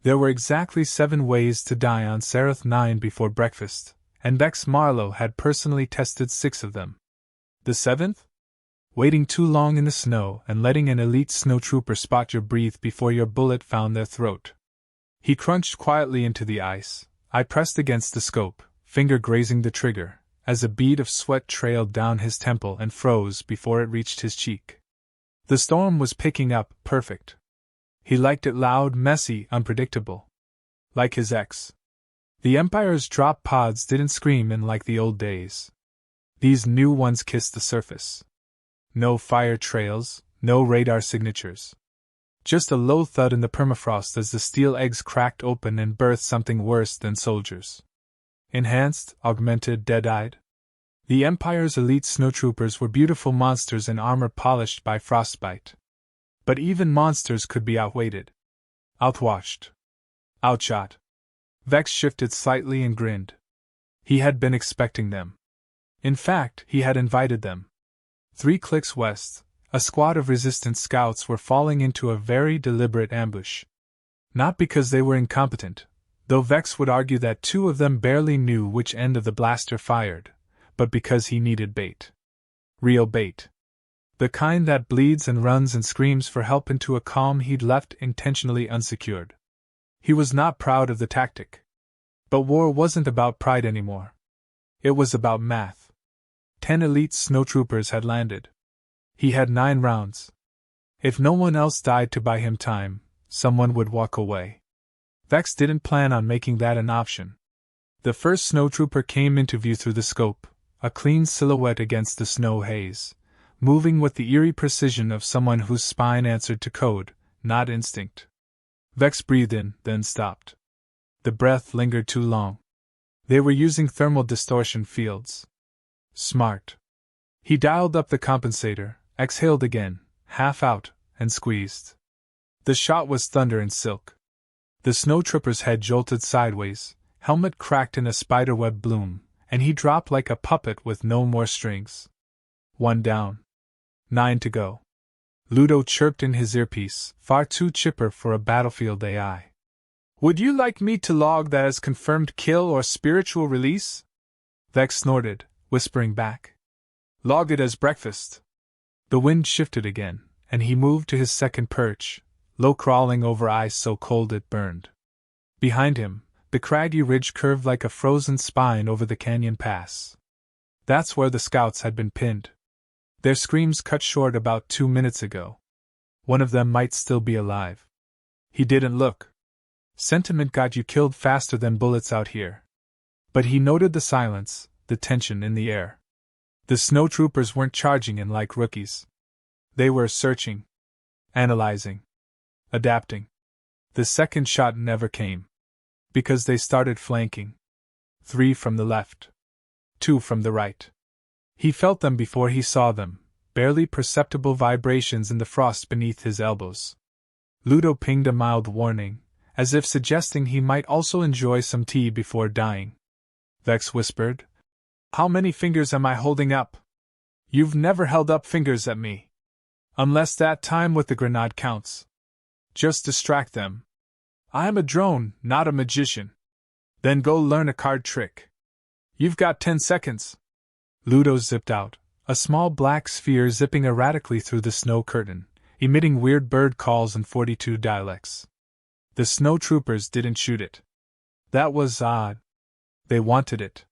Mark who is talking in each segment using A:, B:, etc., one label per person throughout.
A: There were exactly 7 ways to die on Seraph 9 before breakfast, and Vex Marlowe had personally tested 6 of them. The 7th? Waiting too long in the snow and letting an elite snowtrooper spot your breath before your bullet found their throat. He crunched quietly into the ice, eye pressed against the scope, finger grazing the trigger, as a bead of sweat trailed down his temple and froze before it reached his cheek. The storm was picking up, perfect. He liked it loud, messy, unpredictable. Like his ex. The Empire's drop pods didn't scream in like the old days. These new ones kissed the surface. No fire trails, no radar signatures. Just a low thud in the permafrost as the steel eggs cracked open and birthed something worse than soldiers. Enhanced, augmented, dead-eyed. The Empire's elite snowtroopers were beautiful monsters in armor polished by frostbite. But even monsters could be outweighted. Outwatched. Outshot. Vex shifted slightly and grinned. He had been expecting them. In fact, he had invited them. 3 clicks west, a squad of resistance scouts were falling into a very deliberate ambush. Not because they were incompetent, though Vex would argue that 2 of them barely knew which end of the blaster fired, but because he needed bait. Real bait. The kind that bleeds and runs and screams for help into a calm he'd left intentionally unsecured. He was not proud of the tactic. But war wasn't about pride anymore. It was about math. 10 elite snowtroopers had landed. He had 9 rounds. If no one else died to buy him time, someone would walk away. Vex didn't plan on making that an option. The first snowtrooper came into view through the scope, a clean silhouette against the snow haze, moving with the eerie precision of someone whose spine answered to code, not instinct. Vex breathed in, then stopped. The breath lingered too long. They were using thermal distortion fields. Smart. He dialed up the compensator, exhaled again, half out, and squeezed. The shot was thunder and silk. The snowtrooper's head jolted sideways, helmet cracked in a spiderweb bloom, and he dropped like a puppet with no more strings. 1 down. 9 to go. Ludo chirped in his earpiece, far too chipper for a battlefield AI. Would you like me to log that as confirmed kill or spiritual release? Vex snorted, whispering back. Log it as breakfast. The wind shifted again, and he moved to his second perch, low crawling over ice so cold it burned. Behind him, the craggy ridge curved like a frozen spine over the canyon pass. That's where the scouts had been pinned. Their screams cut short about 2 minutes ago. One of them might still be alive. He didn't look. Sentiment got you killed faster than bullets out here. But he noted the silence, the tension in the air. The snowtroopers weren't charging in like rookies. They were searching. Analyzing. Adapting. The second shot never came. Because they started flanking. 3 from the left. 2 from the right. He felt them before he saw them, barely perceptible vibrations in the frost beneath his elbows. Ludo pinged a mild warning, as if suggesting he might also enjoy some tea before dying. Vex whispered, "How many fingers am I holding up?" "You've never held up fingers at me. Unless that time with the grenade counts. Just distract them. I am a drone, not a magician. Then go learn a card trick. You've got 10 seconds. Ludo zipped out, a small black sphere zipping erratically through the snow curtain, emitting weird bird calls in 42 dialects. The snowtroopers didn't shoot it. That was odd. They wanted it.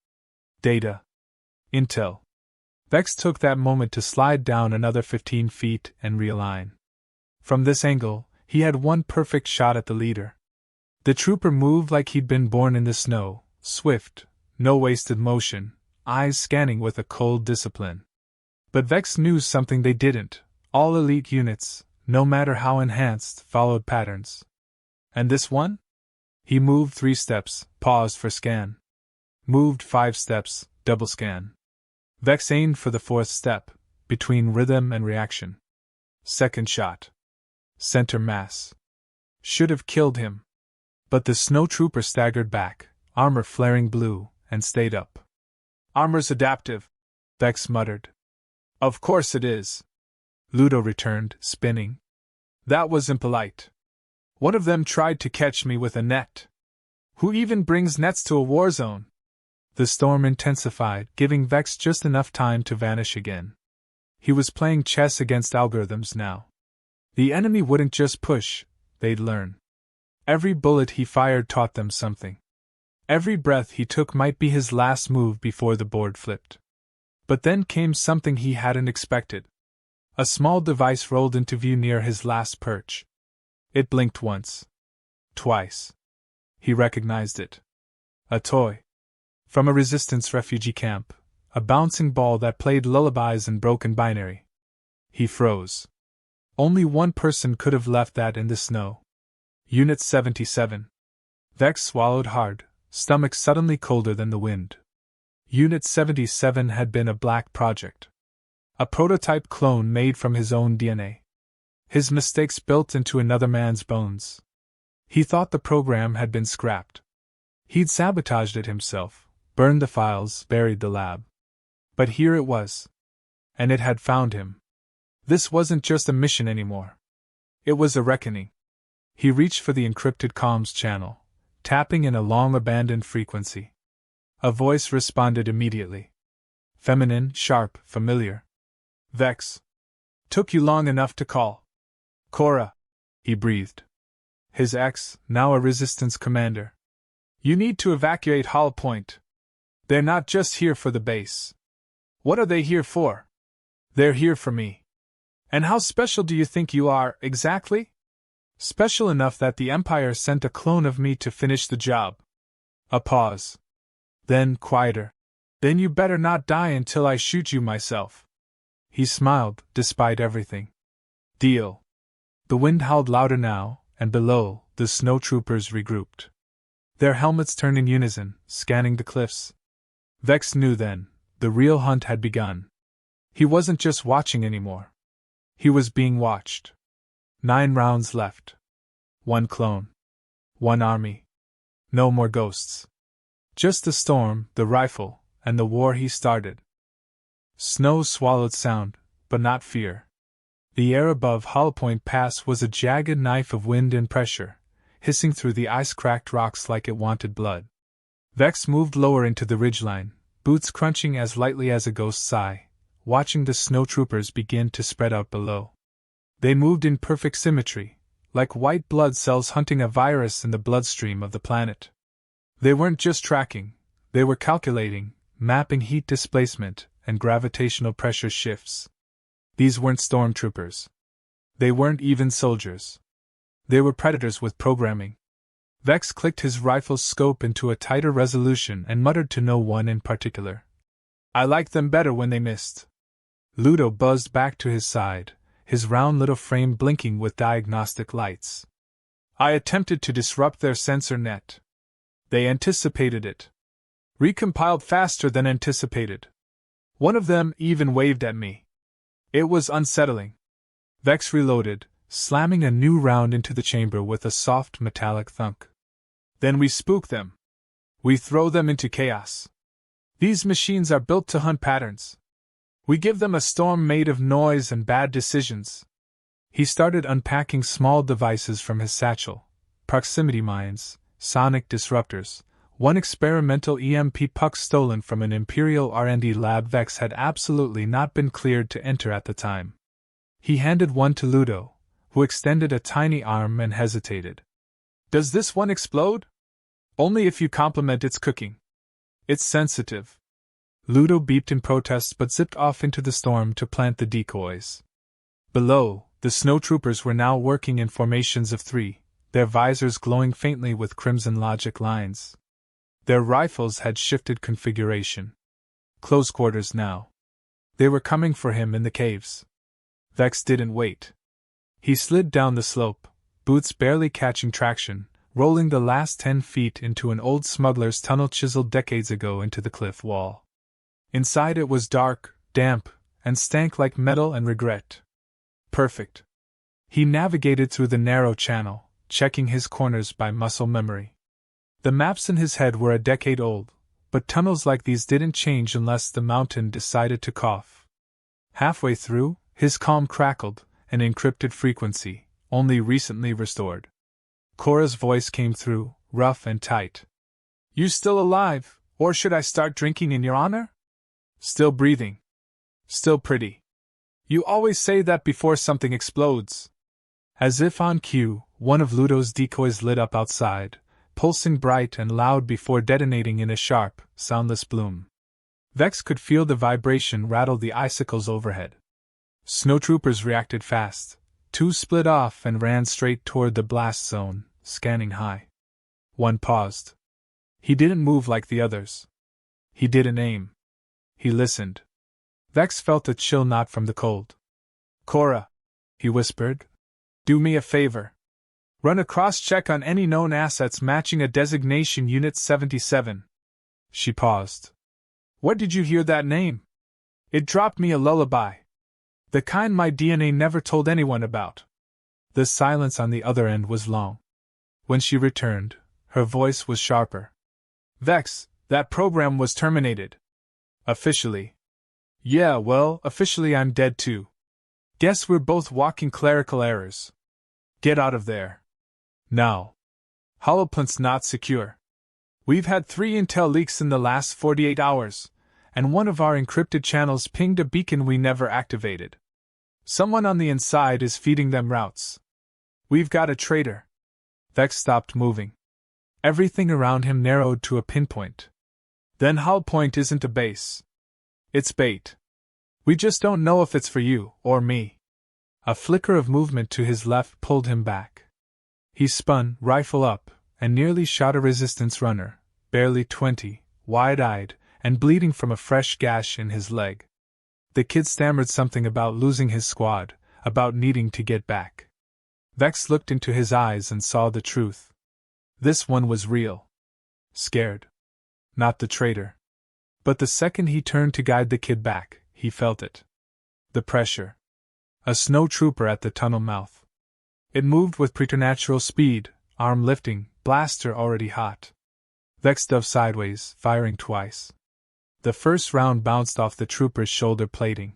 A: Data. Intel. Vex took that moment to slide down another 15 feet and realign. From this angle, he had one perfect shot at the leader. The trooper moved like he'd been born in the snow, swift, no wasted motion, eyes scanning with a cold discipline. But Vex knew something they didn't. All elite units, no matter how enhanced, followed patterns. And this one? He moved 3 steps, paused for scan. Moved 5 steps, double scan. Vex aimed for the 4th step, between rhythm and reaction. Second shot. Center mass. Should have killed him. But the snowtrooper staggered back, armor flaring blue, and stayed up. Armor's adaptive, Vex muttered. Of course it is. Ludo returned, spinning. That was impolite. One of them tried to catch me with a net. Who even brings nets to a war zone? The storm intensified, giving Vex just enough time to vanish again. He was playing chess against algorithms now. The enemy wouldn't just push, they'd learn. Every bullet he fired taught them something. Every breath he took might be his last move before the board flipped. But then came something he hadn't expected. A small device rolled into view near his last perch. It blinked once. Twice. He recognized it. A toy. From a resistance refugee camp, a bouncing ball that played lullabies in broken binary. He froze. Only one person could have left that in the snow. Unit 77. Vex swallowed hard, stomach suddenly colder than the wind. Unit 77 had been a black project. A prototype clone made from his own DNA. His mistakes built into another man's bones. He thought the program had been scrapped. He'd sabotaged it himself, burned the files, buried the lab. But here it was. And it had found him. This wasn't just a mission anymore. It was a reckoning. He reached for the encrypted comms channel, tapping in a long-abandoned frequency. A voice responded immediately. Feminine, sharp, familiar. Vex. Took you long enough to call. Cora. He breathed. His ex, now a resistance commander. You need to evacuate Hull Point. They're not just here for the base. What are they here for? They're here for me. And how special do you think you are, exactly? Special enough that the Empire sent a clone of me to finish the job. A pause. Then, quieter. Then you better not die until I shoot you myself. He smiled, despite everything. Deal. The wind howled louder now, and below, the snowtroopers regrouped. Their helmets turned in unison, scanning the cliffs. Vex knew then, the real hunt had begun. He wasn't just watching anymore. He was being watched. 9 rounds left. 1 clone. 1 army. No more ghosts. Just the storm, the rifle, and the war he started. Snow swallowed sound, but not fear. The air above Hull Point Pass was a jagged knife of wind and pressure, hissing through the ice-cracked rocks like it wanted blood. Vex moved lower into the ridgeline, boots crunching as lightly as a ghost sigh, watching the snowtroopers begin to spread out below. They moved in perfect symmetry, like white blood cells hunting a virus in the bloodstream of the planet. They weren't just tracking, they were calculating, mapping heat displacement and gravitational pressure shifts. These weren't stormtroopers. They weren't even soldiers. They were predators with programming. Vex clicked his rifle's scope into a tighter resolution and muttered to no one in particular. I liked them better when they missed. Ludo buzzed back to his side, his round little frame blinking with diagnostic lights. I attempted to disrupt their sensor net. They anticipated it. Recompiled faster than anticipated. One of them even waved at me. It was unsettling. Vex reloaded, slamming a new round into the chamber with a soft metallic thunk. Then we spook them. We throw them into chaos. These machines are built to hunt patterns. We give them a storm made of noise and bad decisions. He started unpacking small devices from his satchel, proximity mines, sonic disruptors. One experimental EMP puck stolen from an Imperial R&D lab. Vex had absolutely not been cleared to enter at the time. He handed one to Ludo, who extended a tiny arm and hesitated. Does this one explode? Only if you compliment its cooking. It's sensitive. Ludo beeped in protest but zipped off into the storm to plant the decoys. Below, the snowtroopers were now working in formations of 3, their visors glowing faintly with crimson logic lines. Their rifles had shifted configuration. Close quarters now. They were coming for him in the caves. Vex didn't wait. He slid down the slope, boots barely catching traction, rolling the last 10 feet into an old smuggler's tunnel chiseled decades ago into the cliff wall. Inside it was dark, damp, and stank like metal and regret. Perfect. He navigated through the narrow channel, checking his corners by muscle memory. The maps in his head were a decade old, but tunnels like these didn't change unless the mountain decided to cough. Halfway through, his calm crackled, an encrypted frequency, only recently restored. Cora's voice came through, rough and tight. You still alive, or should I start drinking in your honor? Still breathing. Still pretty. You always say that before something explodes. As if on cue, one of Ludo's decoys lit up outside, pulsing bright and loud before detonating in a sharp, soundless bloom. Vex could feel the vibration rattle the icicles overhead. Snowtroopers reacted fast. 2 split off and ran straight toward the blast zone, scanning high. One paused. He didn't move like the others. He didn't aim. He listened. Vex felt a chill not from the cold. Cora, he whispered, do me a favor. Run a cross-check on any known assets matching a designation Unit 77. She paused. Where did you hear that name? It dropped me a lullaby. The kind my DNA never told anyone about. The silence on the other end was long. When she returned, her voice was sharper. Vex, that program was terminated. Officially. Yeah, well, officially I'm dead too. Guess we're both walking clerical errors. Get out of there. Now. Holoplant's not secure. We've had 3 intel leaks in the last 48 hours, and one of our encrypted channels pinged a beacon we never activated. Someone on the inside is feeding them routes. We've got a traitor. Vex stopped moving. Everything around him narrowed to a pinpoint. Then Hullpoint isn't a base. It's bait. We just don't know if it's for you or me. A flicker of movement to his left pulled him back. He spun, rifle up, and nearly shot a resistance runner, barely 20, wide-eyed, and bleeding from a fresh gash in his leg. The kid stammered something about losing his squad, about needing to get back. Vex looked into his eyes and saw the truth. This one was real. Scared. Not the traitor. But the second he turned to guide the kid back, he felt it. The pressure. A snowtrooper at the tunnel mouth. It moved with preternatural speed, arm lifting, blaster already hot. Vex dove sideways, firing twice. The first round bounced off the trooper's shoulder plating.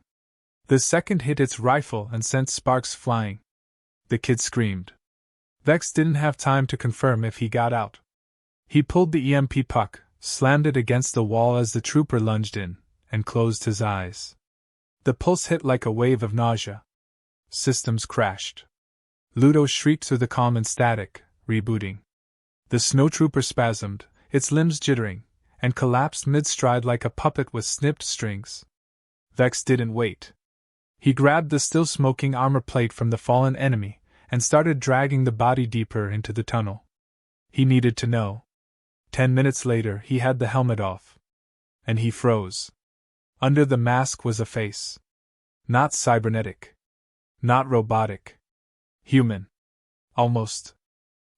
A: The second hit its rifle and sent sparks flying. The kid screamed. Vex didn't have time to confirm if he got out. He pulled the EMP puck, slammed it against the wall as the trooper lunged in, and closed his eyes. The pulse hit like a wave of nausea. Systems crashed. Ludo shrieked through the calm and static, rebooting. The snowtrooper spasmed, its limbs jittering, and collapsed mid-stride like a puppet with snipped strings. Vex didn't wait. He grabbed the still-smoking armor plate from the fallen enemy and started dragging the body deeper into the tunnel. He needed to know. 10 minutes later he had the helmet off. And he froze. Under the mask was a face. Not cybernetic. Not robotic. Human. Almost.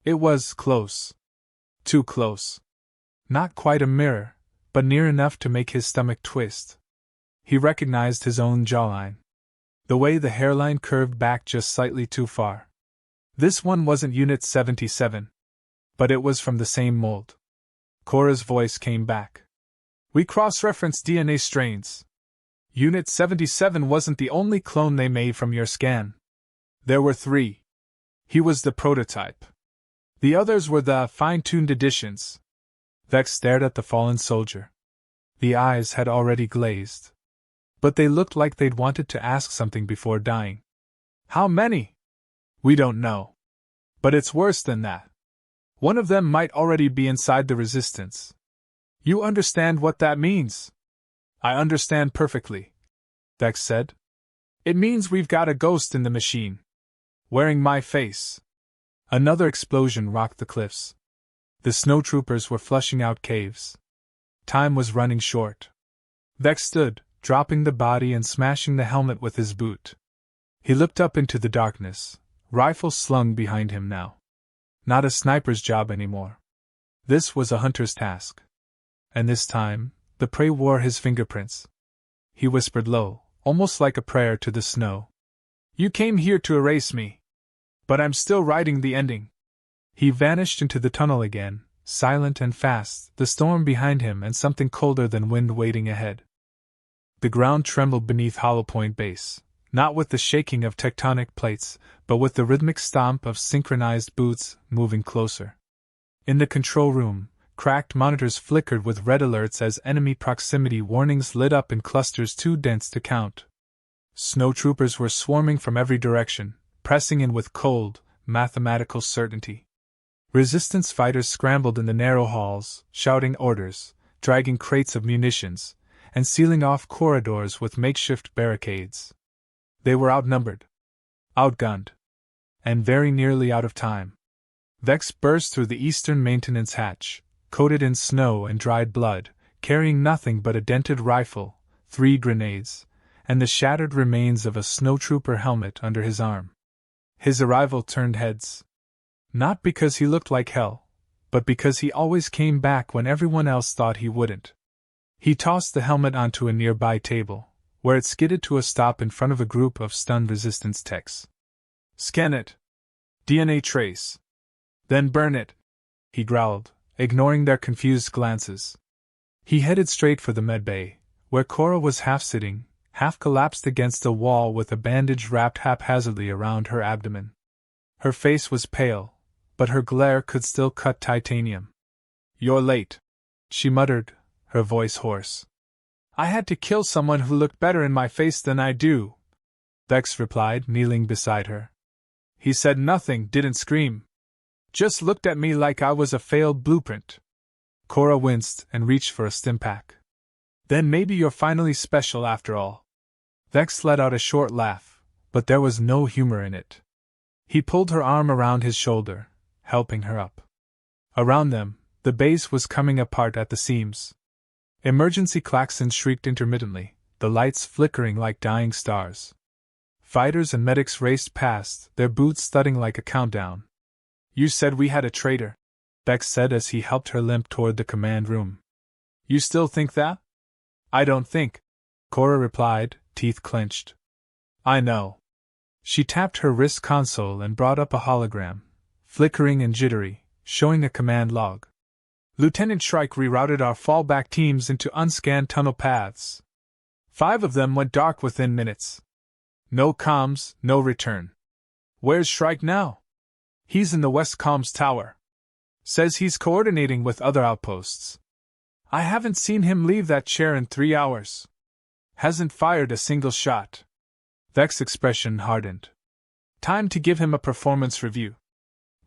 A: It was close. Too close. Not quite a mirror, but near enough to make his stomach twist. He recognized his own jawline. The way the hairline curved back just slightly too far. This one wasn't Unit 77. But it was from the same mold. Cora's voice came back. We cross-referenced DNA strains. Unit 77 wasn't the only clone they made from your scan. There were 3. He was the prototype. The others were the fine-tuned editions. Vex stared at the fallen soldier. The eyes had already glazed. But they looked like they'd wanted to ask something before dying. How many? We don't know. But it's worse than that. One of them might already be inside the resistance. You understand what that means? I understand perfectly, Vex said. It means we've got a ghost in the machine. Wearing my face. Another explosion rocked the cliffs. The snowtroopers were flushing out caves. Time was running short. Vex stood, dropping the body and smashing the helmet with his boot. He looked up into the darkness, rifle slung behind him now. Not a sniper's job anymore. This was a hunter's task. And this time, the prey wore his fingerprints. He whispered low, almost like a prayer to the snow. You came here to erase me. But I'm still writing the ending. He vanished into the tunnel again, silent and fast, the storm behind him and something colder than wind waiting ahead. The ground trembled beneath Hollow Point Base. Not with the shaking of tectonic plates, but with the rhythmic stomp of synchronized boots moving closer. In the control room, cracked monitors flickered with red alerts as enemy proximity warnings lit up in clusters too dense to count. Snowtroopers were swarming from every direction, pressing in with cold, mathematical certainty. Resistance fighters scrambled in the narrow halls, shouting orders, dragging crates of munitions, and sealing off corridors with makeshift barricades. They were outnumbered, outgunned, and very nearly out of time. Vex burst through the eastern maintenance hatch, coated in snow and dried blood, carrying nothing but a dented rifle, 3 grenades, and the shattered remains of a snowtrooper helmet under his arm. His arrival turned heads. Not because he looked like hell, but because he always came back when everyone else thought he wouldn't. He tossed the helmet onto a nearby table, where it skidded to a stop in front of a group of stunned resistance techs. "Scan it. DNA trace. Then burn it," he growled, ignoring their confused glances. He headed straight for the medbay, where Cora was half sitting, half collapsed against the wall with a bandage wrapped haphazardly around her abdomen. Her face was pale, but her glare could still cut titanium. "You're late," she muttered, her voice hoarse. "I had to kill someone who looked better in my face than I do," Vex replied, kneeling beside her. "He said nothing, didn't scream. Just looked at me like I was a failed blueprint." Cora winced and reached for a stimpack. "Then maybe you're finally special after all." Vex let out a short laugh, but there was no humor in it. He pulled her arm around his shoulder, helping her up. Around them, the base was coming apart at the seams. Emergency klaxons shrieked intermittently, the lights flickering like dying stars. Fighters and medics raced past, their boots thudding like a countdown. "You said we had a traitor," Vex said as he helped her limp toward the command room. "You still think that?" "I don't think," Cora replied, teeth clenched. "I know." She tapped her wrist console and brought up a hologram, flickering and jittery, showing a command log. "Lieutenant Shrike rerouted our fallback teams into unscanned tunnel paths. 5 of them went dark within minutes. No comms, no return. Where's Shrike now?" "He's in the West Comms Tower. Says he's coordinating with other outposts. I haven't seen him leave that chair in 3 hours. Hasn't fired a single shot." Vex's expression hardened. Time to give him a performance review.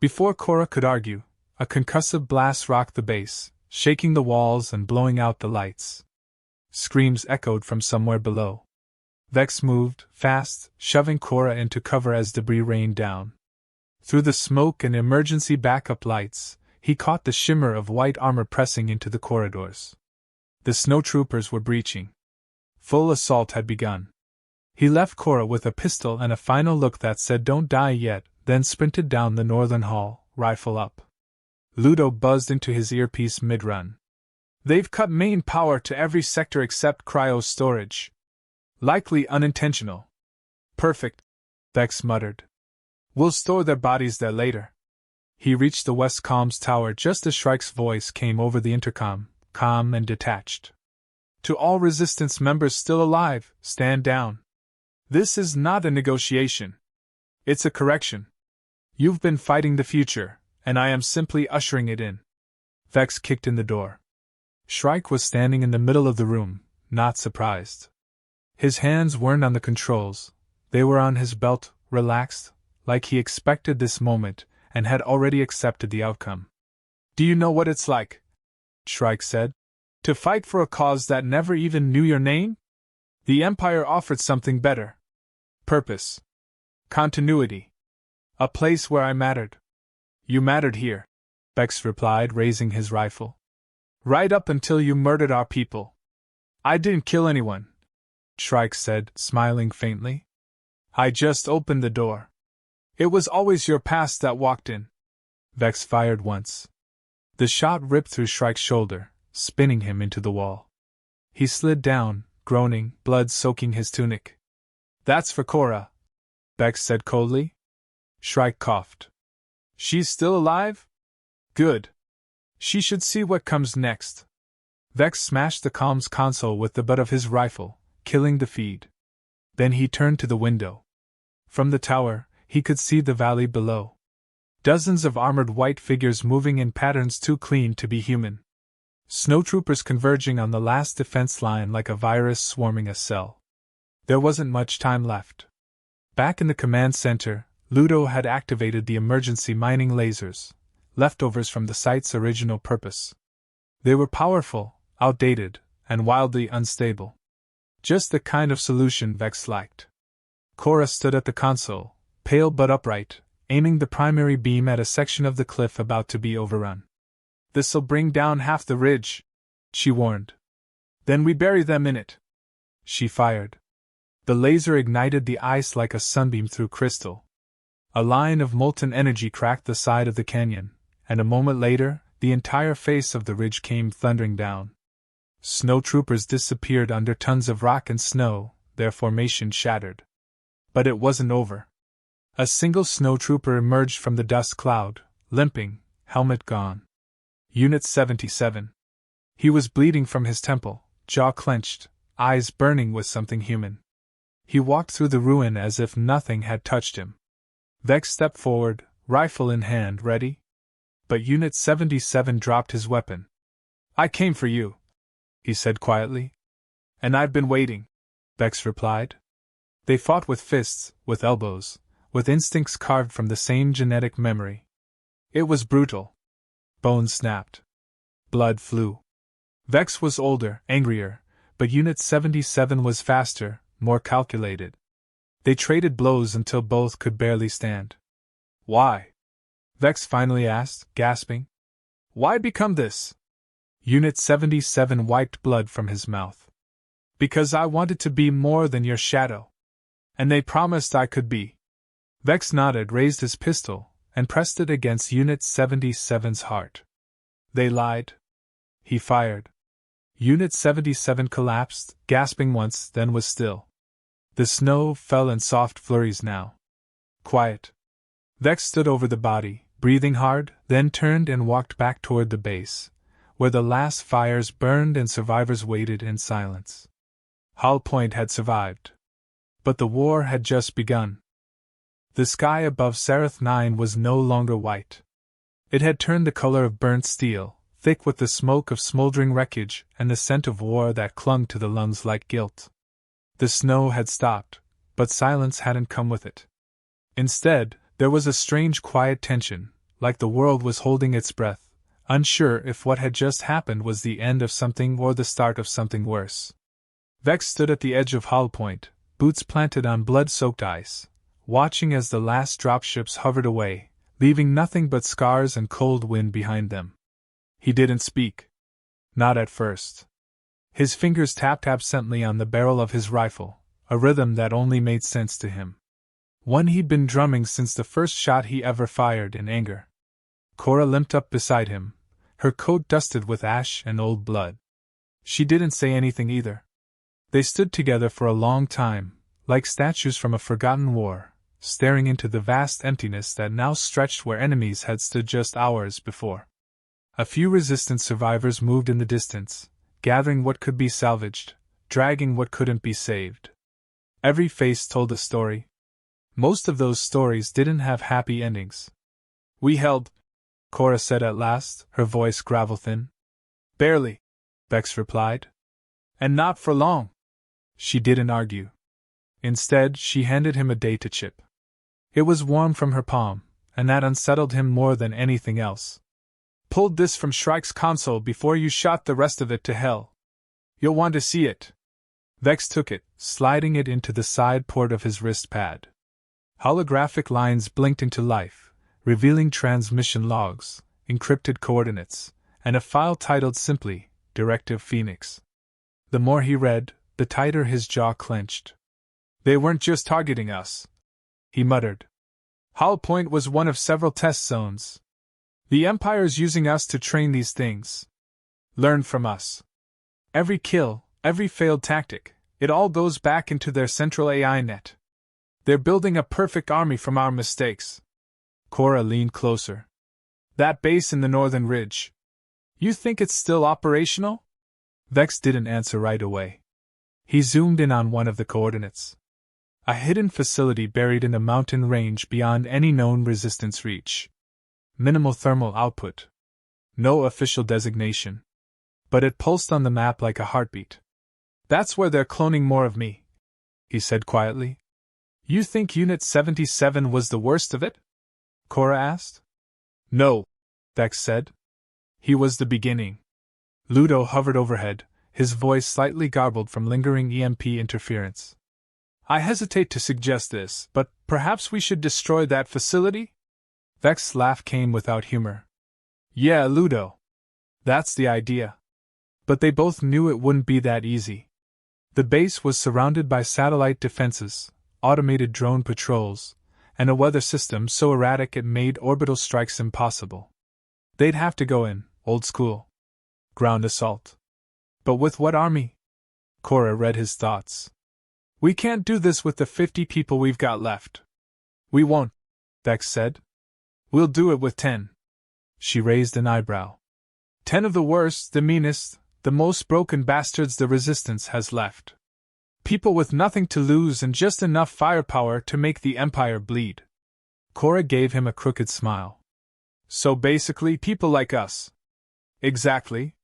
A: Before Cora could argue, a concussive blast rocked the base, shaking the walls and blowing out the lights. Screams echoed from somewhere below. Vex moved, fast, shoving Cora into cover as debris rained down. Through the smoke and emergency backup lights, he caught the shimmer of white armor pressing into the corridors. The snowtroopers were breaching. Full assault had begun. He left Cora with a pistol and a final look that said "Don't die yet," then sprinted down the northern hall, rifle up. Ludo buzzed into his earpiece mid-run. "They've cut main power to every sector except cryo storage. Likely unintentional." "Perfect," Vex muttered. "We'll store their bodies there later." He reached the West Comms Tower just as Shrike's voice came over the intercom, calm and detached. "To all Resistance members still alive, stand down. This is not a negotiation. It's a correction. You've been fighting the future, and I am simply ushering it in." Vex kicked in the door. Shrike was standing in the middle of the room, not surprised. His hands weren't on the controls, they were on his belt, relaxed, like he expected this moment, and had already accepted the outcome. "Do you know what it's like," Shrike said, "to fight for a cause that never even knew your name? The Empire offered something better. Purpose. Continuity. A place where I mattered. You mattered here," Vex replied, raising his rifle. "Right up until you murdered our people." "I didn't kill anyone," Shrike said, smiling faintly. "I just opened the door. It was always your past that walked in." Vex fired once. The shot ripped through Shrike's shoulder, spinning him into the wall. He slid down, groaning, blood soaking his tunic. "That's for Cora," Vex said coldly. Shrike coughed. "She's still alive? Good. She should see what comes next." Vex smashed the comms console with the butt of his rifle, killing the feed. Then he turned to the window. From the tower, he could see the valley below. Dozens of armored white figures moving in patterns too clean to be human. Snowtroopers converging on the last defense line like a virus swarming a cell. There wasn't much time left. Back in the command center, Ludo had activated the emergency mining lasers, leftovers from the site's original purpose. They were powerful, outdated, and wildly unstable. Just the kind of solution Vex liked. Cora stood at the console, pale but upright, aiming the primary beam at a section of the cliff about to be overrun. "This'll bring down half the ridge," she warned. "Then we bury them in it." She fired. The laser ignited the ice like a sunbeam through crystal. A line of molten energy cracked the side of the canyon, and a moment later, the entire face of the ridge came thundering down. Snowtroopers disappeared under tons of rock and snow, their formation shattered. But it wasn't over. A single snowtrooper emerged from the dust cloud, limping, helmet gone. Unit 77. He was bleeding from his temple, jaw clenched, eyes burning with something human. He walked through the ruin as if nothing had touched him. Vex stepped forward, rifle in hand, ready. But Unit 77 dropped his weapon. "I came for you," he said quietly. "And I've been waiting," Vex replied. They fought with fists, with elbows, with instincts carved from the same genetic memory. It was brutal. Bones snapped. Blood flew. Vex was older, angrier, but Unit 77 was faster, more calculated. They traded blows until both could barely stand. "Why?" Vex finally asked, gasping. "Why become this?" Unit 77 wiped blood from his mouth. "Because I wanted to be more than your shadow. And they promised I could be." Vex nodded, raised his pistol, and pressed it against Unit 77's heart. "They lied." He fired. Unit 77 collapsed, gasping once, then was still. The snow fell in soft flurries now. Quiet. Vex stood over the body, breathing hard, then turned and walked back toward the base, where the last fires burned and survivors waited in silence. Hull Point had survived. But the war had just begun. The sky above Sareth 9 was no longer white. It had turned the color of burnt steel, thick with the smoke of smoldering wreckage and the scent of war that clung to the lungs like guilt. The snow had stopped, but silence hadn't come with it. Instead, there was a strange quiet tension, like the world was holding its breath, unsure if what had just happened was the end of something or the start of something worse. Vex stood at the edge of Hull Point, boots planted on blood-soaked ice, watching as the last dropships hovered away, leaving nothing but scars and cold wind behind them. He didn't speak. Not at first. His fingers tapped absently on the barrel of his rifle, a rhythm that only made sense to him. One he'd been drumming since the first shot he ever fired in anger. Cora limped up beside him, her coat dusted with ash and old blood. She didn't say anything either. They stood together for a long time, like statues from a forgotten war, staring into the vast emptiness that now stretched where enemies had stood just hours before. A few resistance survivors moved in the distance, gathering what could be salvaged, dragging what couldn't be saved. Every face told a story. Most of those stories didn't have happy endings. "We held," Cora said at last, her voice gravel-thin. "Barely," Vex replied. "And not for long." She didn't argue. Instead, she handed him a data chip. It was warm from her palm, and that unsettled him more than anything else. "Pulled this from Shrike's console before you shot the rest of it to hell. You'll want to see it." Vex took it, sliding it into the side port of his wrist pad. Holographic lines blinked into life, revealing transmission logs, encrypted coordinates, and a file titled simply, Directive Phoenix. The more he read, the tighter his jaw clenched. "They weren't just targeting us," he muttered. "Hull Point was one of several test zones. The Empire's using us to train these things. Learn from us. Every kill, every failed tactic, it all goes back into their central AI net. They're building a perfect army from our mistakes." Cora leaned closer. "That base in the northern ridge. You think it's still operational?" Vex didn't answer right away. He zoomed in on one of the coordinates. A hidden facility buried in a mountain range beyond any known resistance reach. Minimal thermal output. No official designation. But it pulsed on the map like a heartbeat. "That's where they're cloning more of me," he said quietly. "You think Unit 77 was the worst of it?" Cora asked. "No," Vex said. "He was the beginning." Ludo hovered overhead, his voice slightly garbled from lingering EMP interference. "I hesitate to suggest this, but perhaps we should destroy that facility?" Vex's laugh came without humor. "Yeah, Ludo. That's the idea." But they both knew it wouldn't be that easy. The base was surrounded by satellite defenses, automated drone patrols, and a weather system so erratic it made orbital strikes impossible. They'd have to go in, old school. Ground assault. But with what army? Cora read his thoughts. "We can't do this with the 50 people we've got left." "We won't," Vex said. "We'll do it with 10. She raised an eyebrow. 10 of the worst, the meanest, the most broken bastards the Resistance has left. People with nothing to lose and just enough firepower to make the Empire bleed." Cora gave him a crooked smile. "So basically, people like us." "Exactly."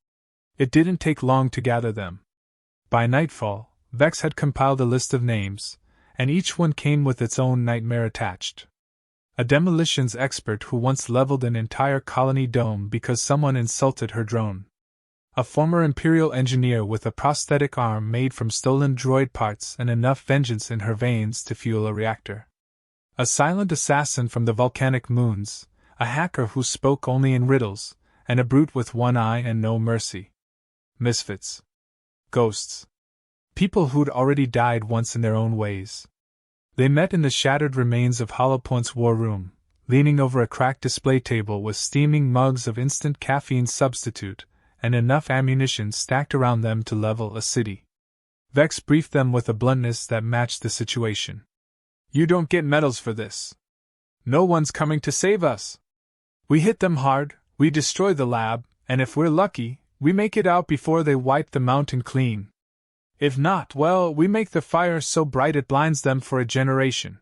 A: It didn't take long to gather them. By nightfall, Vex had compiled a list of names, and each one came with its own nightmare attached. A demolitions expert who once leveled an entire colony dome because someone insulted her drone. A former Imperial engineer with a prosthetic arm made from stolen droid parts and enough vengeance in her veins to fuel a reactor. A silent assassin from the volcanic moons, a hacker who spoke only in riddles, and a brute with one eye and no mercy. Misfits. Ghosts. People who'd already died once in their own ways. They met in the shattered remains of Hollowpoint's war room, leaning over a cracked display table with steaming mugs of instant caffeine substitute, and enough ammunition stacked around them to level a city. Vex briefed them with a bluntness that matched the situation. "You don't get medals for this. No one's coming to save us. We hit them hard, we destroy the lab, and if we're lucky, we make it out before they wipe the mountain clean. If not, well, we make the fire so bright it blinds them for a generation."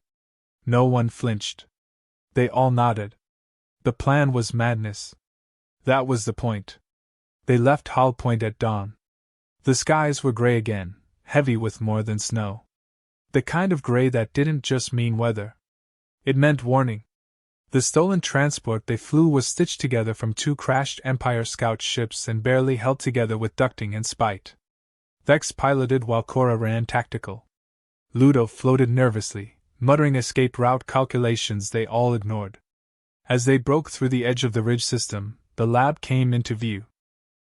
A: No one flinched. They all nodded. The plan was madness. That was the point. They left Hollowpoint at dawn. The skies were gray again, heavy with more than snow. The kind of gray that didn't just mean weather. It meant warning. The stolen transport they flew was stitched together from 2 crashed Empire scout ships and barely held together with ducting and spite. Vex piloted while Cora ran tactical. Ludo floated nervously, muttering escape route calculations they all ignored. As they broke through the edge of the ridge system, the lab came into view.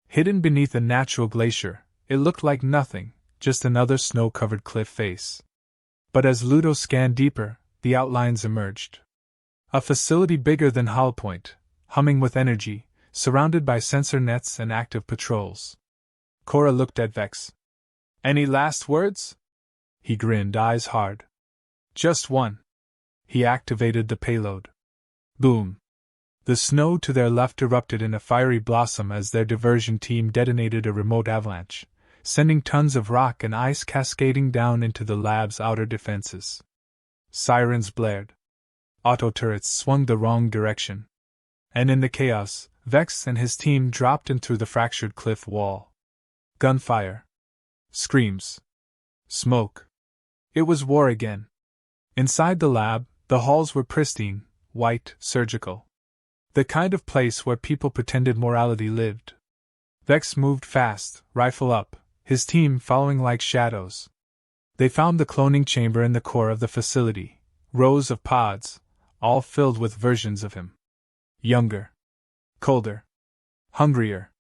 A: Hidden beneath a natural glacier, it looked like nothing, just another snow-covered cliff face. But as Ludo scanned deeper, the outlines emerged. A facility bigger than Hollowpoint, humming with energy, surrounded by sensor nets and active patrols. Cora looked at Vex. "Any last words?" He grinned, eyes hard. "Just one." He activated the payload. Boom. The snow to their left erupted in a fiery blossom as their diversion team detonated a remote avalanche, sending tons of rock and ice cascading down into the lab's outer defenses. Sirens blared. Auto turrets swung the wrong direction. And in the chaos, Vex and his team dropped in through the fractured cliff wall. Gunfire. Screams. Smoke. It was war again. Inside the lab, the halls were pristine, white, surgical. The kind of place where people pretended morality lived. Vex moved fast, rifle up, his team following like shadows. They found the cloning chamber in the core of the facility, rows of pods, all filled with versions of him. Younger. Colder. Hungrier.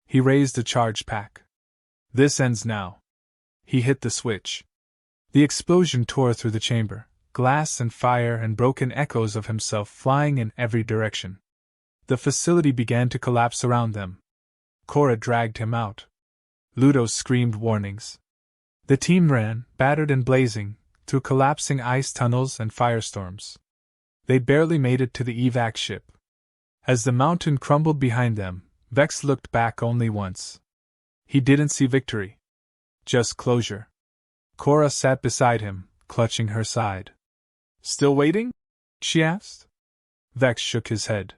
A: He raised a charge pack. "This ends now." He hit the switch. The explosion tore through the chamber, glass and fire and broken echoes of himself flying in every direction. The facility began to collapse around them. Cora dragged him out. Ludo screamed warnings. The team ran, battered and blazing, through collapsing ice tunnels and firestorms. They barely made it to the evac ship. As the mountain crumbled behind them, Vex looked back only once. He didn't see victory. Just closure. Cora sat beside him, clutching her side. Still waiting? She asked. Vex shook his head.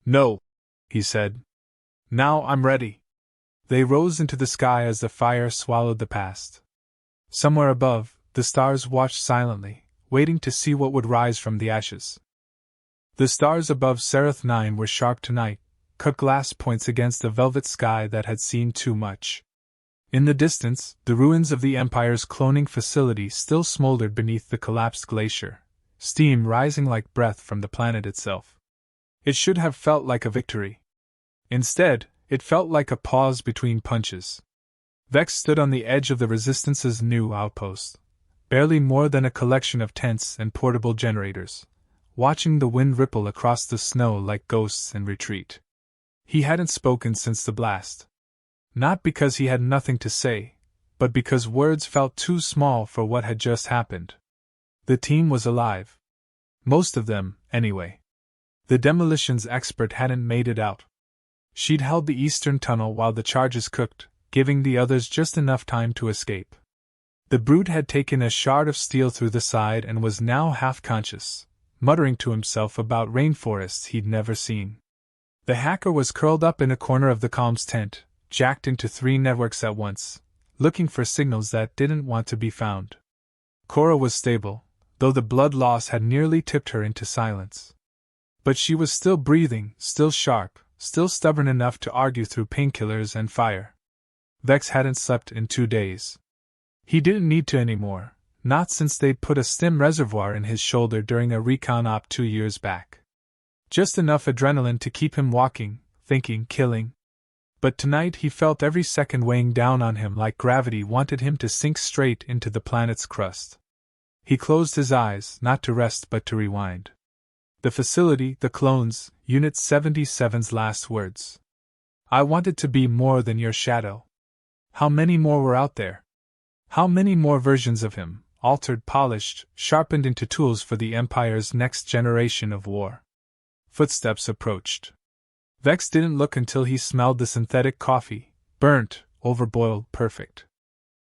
A: No, he said. Now I'm ready. They rose into the sky as the fire swallowed the past. Somewhere above, the stars watched silently, waiting to see what would rise from the ashes. The stars above Seraph 9 were sharp tonight, cut glass points against the velvet sky that had seen too much. In the distance, the ruins of the Empire's cloning facility still smoldered beneath the collapsed glacier, steam rising like breath from the planet itself. It should have felt like a victory. Instead, it felt like a pause between punches. Vex stood on the edge of the Resistance's new outpost, barely more than a collection of tents and portable generators, watching the wind ripple across the snow like ghosts in retreat. He hadn't spoken since the blast. Not because he had nothing to say, but because words felt too small for what had just happened. The team was alive. Most of them, anyway. The demolitions expert hadn't made it out. She'd held the eastern tunnel while the charges cooked, giving the others just enough time to escape. The brute had taken a shard of steel through the side and was now half-conscious, muttering to himself about rainforests he'd never seen. The hacker was curled up in a corner of the comms tent, jacked into 3 networks at once, looking for signals that didn't want to be found. Cora was stable, though the blood loss had nearly tipped her into silence. But she was still breathing, still sharp, still stubborn enough to argue through painkillers and fire. Vex hadn't slept in 2 days. He didn't need to anymore, not since they'd put a stim reservoir in his shoulder during a recon op 2 years back. Just enough adrenaline to keep him walking, thinking, killing. But tonight he felt every second weighing down on him like gravity wanted him to sink straight into the planet's crust. He closed his eyes, not to rest but to rewind. The facility, the clones, Unit 77's last words. I wanted to be more than your shadow. How many more were out there? How many more versions of him, altered, polished, sharpened into tools for the Empire's next generation of war? Footsteps approached. Vex didn't look until he smelled the synthetic coffee, burnt, overboiled, perfect.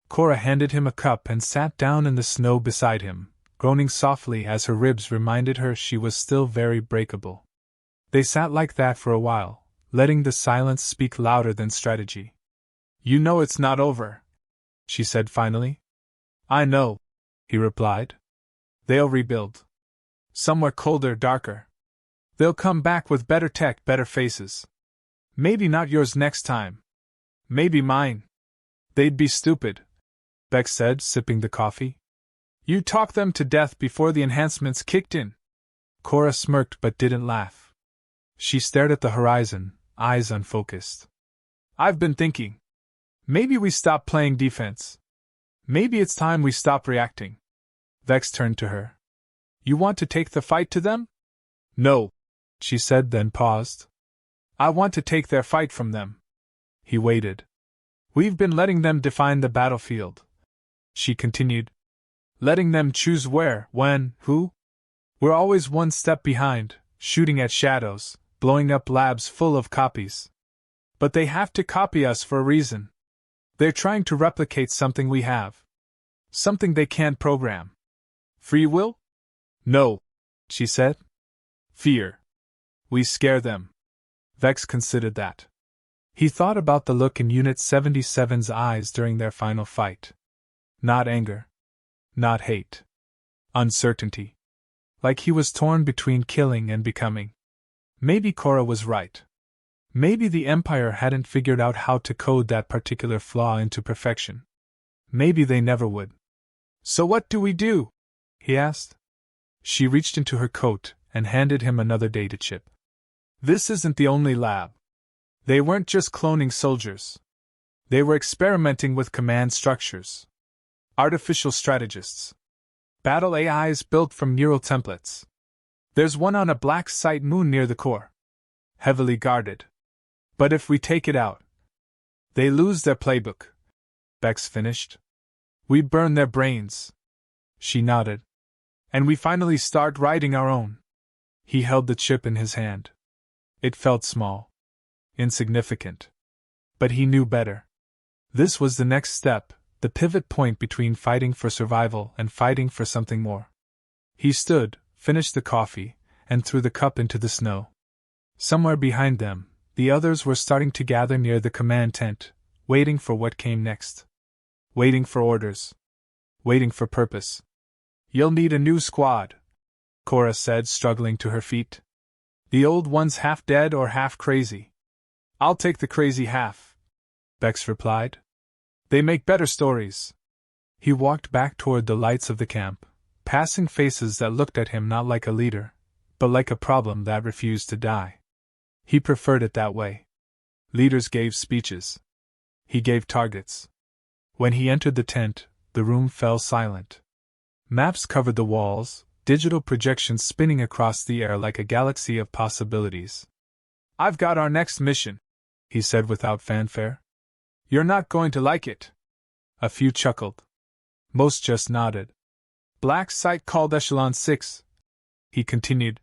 A: Cora handed him a cup and sat down in the snow beside him, groaning softly as her ribs reminded her she was still very breakable. They sat like that for a while, letting the silence speak louder than strategy. You know it's not over, she said finally. I know, he replied. They'll rebuild. Somewhere colder, darker. They'll come back with better tech, better faces. Maybe not yours next time. Maybe mine. They'd be stupid, Vex said, sipping the coffee. You talked them to death before the enhancements kicked in. Cora smirked but didn't laugh. She stared at the horizon, eyes unfocused. I've been thinking. Maybe we stop playing defense. Maybe it's time we stop reacting. Vex turned to her. You want to take the fight to them? No, she said, then paused. I want to take their fight from them. He waited. We've been letting them define the battlefield, she continued. Letting them choose where, when, who? We're always one step behind, shooting at shadows, blowing up labs full of copies. But they have to copy us for a reason. They're trying to replicate something we have. Something they can't program. Free will? No, she said. Fear. We scare them. Vex considered that. He thought about the look in Unit 77's eyes during their final fight. Not anger. Not hate. Uncertainty. Like he was torn between killing and becoming. Maybe Cora was right. Maybe the Empire hadn't figured out how to code that particular flaw into perfection. Maybe they never would. So what do we do? He asked. She reached into her coat and handed him another data chip. This isn't the only lab. They weren't just cloning soldiers. They were experimenting with command structures. Artificial strategists. Battle AIs built from neural templates. There's one on a black site moon near the core. Heavily guarded. But if we take it out, they lose their playbook. Vex finished. We burn their brains. She nodded. And we finally start writing our own. He held the chip in his hand. It felt small. Insignificant. But he knew better. This was the next step, the pivot point between fighting for survival and fighting for something more. He stood, finished the coffee, and threw the cup into the snow. Somewhere behind them, the others were starting to gather near the command tent, waiting for what came next. Waiting for orders. Waiting for purpose. "You'll need a new squad," Cora said, struggling to her feet. "The old one's half dead or half crazy." "I'll take the crazy half," Bex replied. "They make better stories." He walked back toward the lights of the camp, passing faces that looked at him not like a leader, but like a problem that refused to die. He preferred it that way. Leaders gave speeches. He gave targets. When he entered the tent, the room fell silent. Maps covered the walls, digital projections spinning across the air like a galaxy of possibilities. "I've got our next mission," he said without fanfare. "You're not going to like it." A few chuckled. Most just nodded. "Black site called Echelon 6, he continued.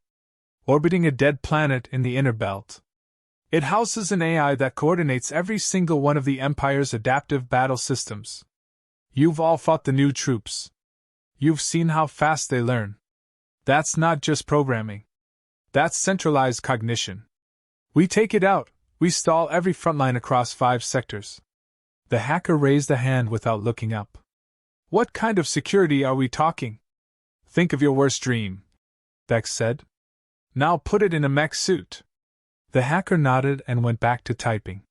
A: "Orbiting a dead planet in the inner belt. It houses an AI that coordinates every single one of the Empire's adaptive battle systems. You've all fought the new troops. You've seen how fast they learn. That's not just programming. That's centralized cognition. We take it out, we stall every frontline across 5 sectors." The hacker raised a hand without looking up. "What kind of security are we talking?" "Think of your worst dream," Bex said. "Now put it in a mech suit." The hacker nodded and went back to typing.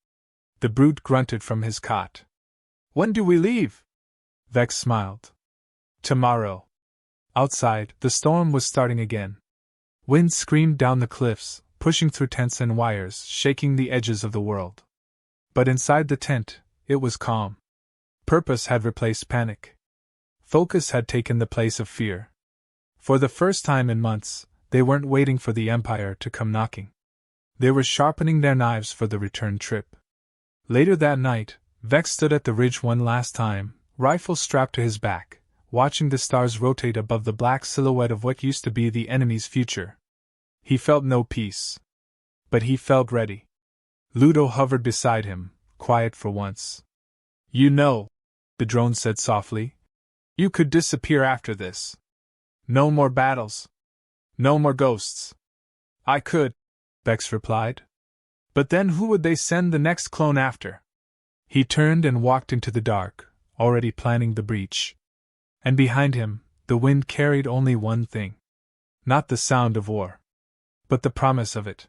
A: The brute grunted from his cot. "When do we leave?" Vex smiled. "Tomorrow." Outside, the storm was starting again. Wind screamed down the cliffs, pushing through tents and wires, shaking the edges of the world. But inside the tent, it was calm. Purpose had replaced panic. Focus had taken the place of fear. For the first time in months, they weren't waiting for the Empire to come knocking. They were sharpening their knives for the return trip. Later that night, Vex stood at the ridge one last time, rifle strapped to his back, watching the stars rotate above the black silhouette of what used to be the enemy's future. He felt no peace. But he felt ready. Ludo hovered beside him, quiet for once. "You know," the drone said softly, "you could disappear after this. No more battles. No more ghosts." "I could," Bex replied. "But then who would they send the next clone after?" He turned and walked into the dark, already planning the breach. And behind him, the wind carried only one thing. Not the sound of war, but the promise of it.